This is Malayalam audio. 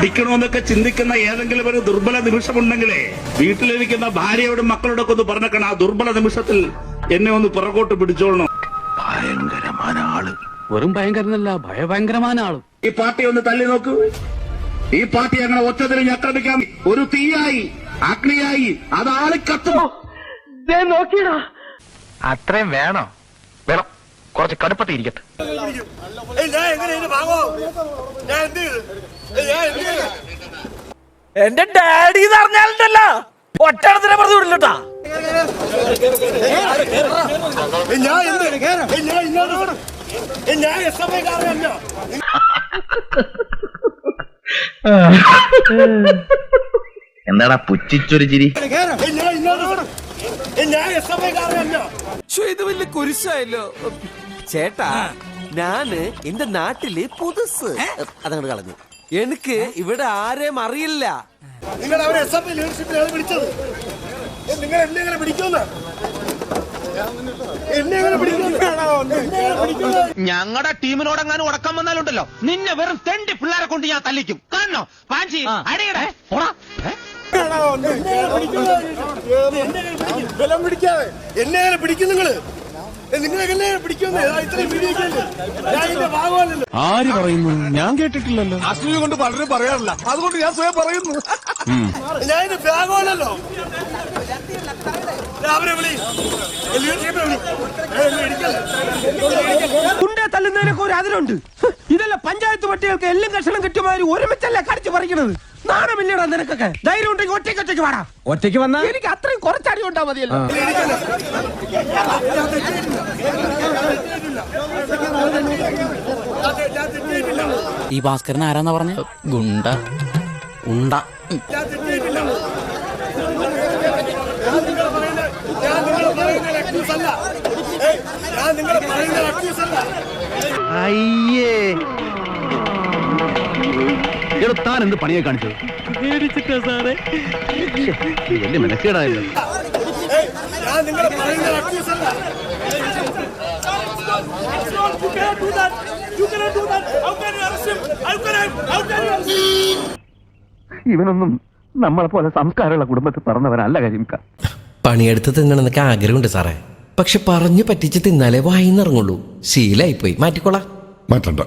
അടിക്കണമെന്നൊക്കെ ചിന്തിക്കുന്ന ഏതെങ്കിലും ഒരു ദുർബല നിമിഷമുണ്ടെങ്കിലേ വീട്ടിലിരിക്കുന്ന ഭാര്യയോടും മക്കളോടൊക്കെ ഒന്ന് പറഞ്ഞേക്കണം, ആ ദുർബല നിമിഷത്തിൽ എന്നെ ഒന്ന് പുറകോട്ട് പിടിച്ചോളണം. ഭയങ്കരമായ ആള്. വെറും ഭയങ്കരനല്ല, ഭയങ്കരമായ ആളും. ഈ പാർട്ടി ഒന്ന് തല്ലി നോക്കൂ. ഈ പാർട്ടി അങ്ങനെ ഒറ്റതിരിഞ്ഞ് ആക്രമിക്കാം. ഒരു തീയായി അഗ്നിയായി അത് ആളിക്കത്തും. നോക്കിയടാ, അത്രയും വേണോ? വേണം, കുറച്ച് കടുപ്പത്തിൽ ഇരിക്കട്ടെ. എന്റെ ഡാഡി എന്ന് പറഞ്ഞാലുണ്ടല്ലോ ഒറ്റടത്തിനെ പറഞ്ഞു വിടില്ലട്ടാ. എന്താടാ പുച്ഛിച്ചൊരു ചിരി? ഇത് വലിയ കുരിശായല്ലോ ചേട്ടാ. ഞാന് എന്റെ നാട്ടില് പുതുസ് അതങ്ങോട്ട് കളഞ്ഞു. എനിക്ക് ഇവിടെ ആരെയും അറിയില്ല. ഞങ്ങളുടെ ടീമിനോടെങ്ങാനും ഉടക്കം വന്നാലുണ്ടല്ലോ നിന്നെ വെറും തെണ്ടി പിള്ളേരെ കൊണ്ട് ഞാൻ തല്ലിക്കും. കാണണോ പാഞ്ചി അടിയടേ എന്നെ പിടിക്കും നിങ്ങള്. ആര് പറയുന്നു? ഞാൻ കേട്ടിട്ടില്ലല്ലോ. അസൂയ കൊണ്ട് പലരും പറയാറില്ല, അതുകൊണ്ട് ഞാൻ സ്വയം പറയുന്നു. ഞാൻ ബാഗോലല്ലോ. കുണ്ടെ തല്ലുന്നതിനൊക്കെ ഒരു അതിലുണ്ട്. ഇതല്ല പഞ്ചായത്ത് പട്ടികൾക്ക് എല്ലാം കഷണം കിട്ടുമാതിരി ഒരുമിച്ചല്ലേ കടിച്ചു പറിക്കണത്. നാണമില്ലടാ നിനക്കൊക്കെ. ധൈര്യം ഉണ്ടെങ്കിൽ ഒറ്റയ്ക്ക് വാടാ. ഒറ്റയ്ക്ക് വന്നാൽ എനിക്ക് അത്രയും കുറച്ചടി ഉണ്ടാ മതിയല്ലോ. ഈ ഭാസ്കരൻ ആരാന്നാ പറഞ്ഞ? ഗുണ്ട ഉണ്ട. അയ്യേ, താൻ എന്ത് പണിയെ കാണിച്ചത്? പേടിച്ചിട്ടാ സാറേ. വലിയ മെനക്കേടായല്ലോ. ഇവനൊന്നും നമ്മളെ പോലെ സംസ്കാരമുള്ള കുടുംബത്തിൽ പറഞ്ഞവനല്ല കരിമിക്ക. പണിയെടുത്ത് തിന്നണമെന്നൊക്കെ ആഗ്രഹമുണ്ട് സാറേ, പക്ഷെ പറഞ്ഞു പറ്റിച്ച് തിന്നാലേ വായിന്നിറങ്ങുള്ളൂ. ശീലായിപ്പോയി, മാറ്റിക്കോളാം. മാറ്റണ്ട.